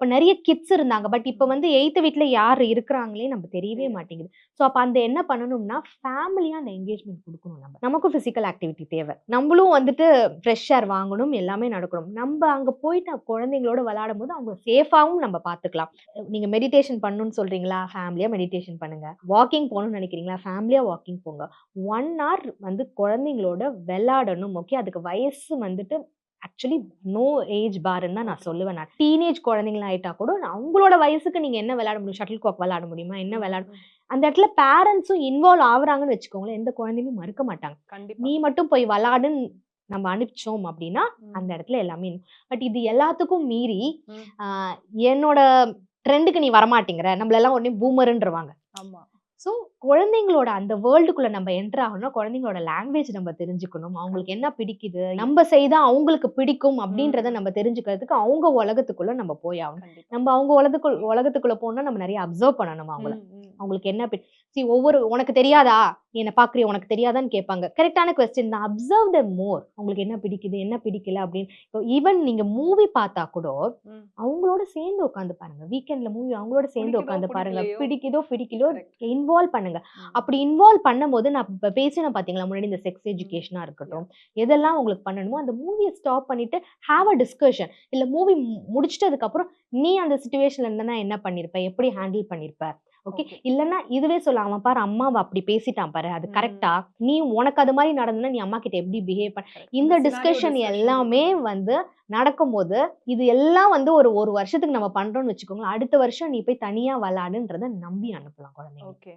இப்ப நெறைய கிட்ஸ் இருந்தாங்க. பட் இப்ப வந்து 8த் வீட்ல யார் இருக்கிறாங்களே நம்ம தெரியவே மாட்டேங்குது. ஸோ அப்ப அந்த என்ன பண்ணணும்னா, ஃபேமிலியா அந்த என்கேஜ்மென்ட் குடுக்கணும் நம்ம. நமக்கும் பிசிக்கல் ஆக்டிவிட்டி தேவ. நம்மளும் வந்துட்டு ஃப்ரெஷ் ஏர் வாங்கணும், எல்லாமே நடக்கணும். நம்ப அங்க போயிட்டு குழந்தைங்களோட விளையாடும்போது அவங்க சேஃபாவும் நம்ம பார்த்துக்கலாம். நீங்க மெடிடேஷன் பண்ணணும்னு சொல்றீங்களா? ஃபேமிலியா மெடிடேஷன் பண்ணுங்க. வாக்கிங் போணும்னு நினைக்கிறீங்களா? ஃபேமிலியா வாக்கிங் போங்க. 1 ஹார் வந்து குழந்தைங்களோட விளையாடணும். ஓகே. அதுக்கு வயசு வந்துட்டு ஆக்சுவலி நோ ஏஜ் பார்ன்னு தான் நான் சொல்லுவேன் நான். டீனேஜ் குழந்தைங்களா ஆயிட்டா கூட அவங்களோட வயசுக்கு நீங்க என்ன விளையாட முடியும்? ஷட்டில் காக் விளையாட முடியுமா? என்ன விளையாட அந்த இடத்துல பேரண்ட்ஸும் இன்வால்வ் ஆகுறாங்கன்னு வச்சுக்கோங்களேன், எந்த குழந்தையுமே மறுக்க மாட்டாங்க. கண்டிப்பா. நீ மட்டும் போய் விளையாடுன்னு நம்ம அனுப்பிச்சோம் அப்படின்னா, அந்த இடத்துல எல்லாமே பட் இது எல்லாத்துக்கும் மீறி ஆ என்னோட ட்ரெண்டுக்கு நீ வரமாட்டேங்கிற. நம்மளெல்லாம் உடனே பூமர்ன்றுவாங்க. ஆமா. ஸோ குழந்தைங்களோட அந்த வேர்ல்டுக்குள்ள நம்ம என்டர் ஆகணும்னா, குழந்தைங்களோட லாங்குவேஜ் நம்ம தெரிஞ்சுக்கணும். அவங்களுக்கு என்ன பிடிக்குது, நம்ம செய்தா அவங்களுக்கு பிடிக்கும் அப்படின்றத நம்ம தெரிஞ்சுக்கிறதுக்கு அவங்க உலகத்துக்குள்ள நம்ம போய் ஆகணும். கண்டிப்பா. நம்ம அவங்க உலகத்துக்குள்ள போனா நம்ம நிறைய அப்சர்வ் பண்ணணும் அவங்கள. அவங்களுக்கு என்ன உனக்கு தெரியாதா? நீ என்ன பார்க்குறியா? உனக்கு தெரியாதான்னு கேட்பாங்க. கரெக்ட்டான கொஸ்டின் தான். அப்சர்வ் தெம் மோர். அவங்களுக்கு என்ன பிடிக்குது, என்ன பிடிக்கல அப்படின்னு. இப்போ ஈவன் நீங்க மூவி பார்த்தா கூட, அவங்களோட சேர்ந்து உட்கார்ந்து பாருங்க. வீக்கெண்ட்ல மூவி அவங்களோட சேர்ந்து உட்கார்ந்து பாருங்க. பிடிக்குதோ பிடிக்கலையோ இன்வால்வ் பண்ணுங்க. அப்படி இன்வால்வ் பண்ணும்போது நான் இப்ப பேசினேன் பார்த்தீங்களா முன்னாடி இந்த செக்ஸ் எஜுகேஷனா இருக்கட்டும். எதெல்லாம் உங்களுக்கு பண்ணணுமோ அந்த மூவிய ஸ்டாப் பண்ணிட்டு ஹேவ் அ டிஸ்கஷன். இல்ல மூவி முடிச்சிட்டதுக்கு அப்புறம் நீ அந்த சிச்சுவேஷன்ல இருந்தனா என்ன பண்ணிருப்ப? எப்படி ஹேண்டில் பண்ணிருப்ப? ஓகே. இல்லன்னா இதுவே சொல்லலாம். அவன் பாரு அம்மாவ அப்படி பேசிட்டான் பாரு. அது கரெக்ட்டா? நீ உனக்கு அது மாரி நடந்ததுன்னா நீ அம்மா கிட்ட எப்படி பிஹேவ் இந்த டிஸ்கஷன் எல்லாமே வந்து நடக்கும்போது, இது எல்லாம் வந்து ஒரு வருஷத்துக்கு நம்ம பண்றோம்னு வச்சுக்கோங்களேன். அடுத்த வருஷம் நீ போய் தனியா விளையாடுன்றத நம்பி அனுப்பலாம் குழந்தைங்கள. ஓகே.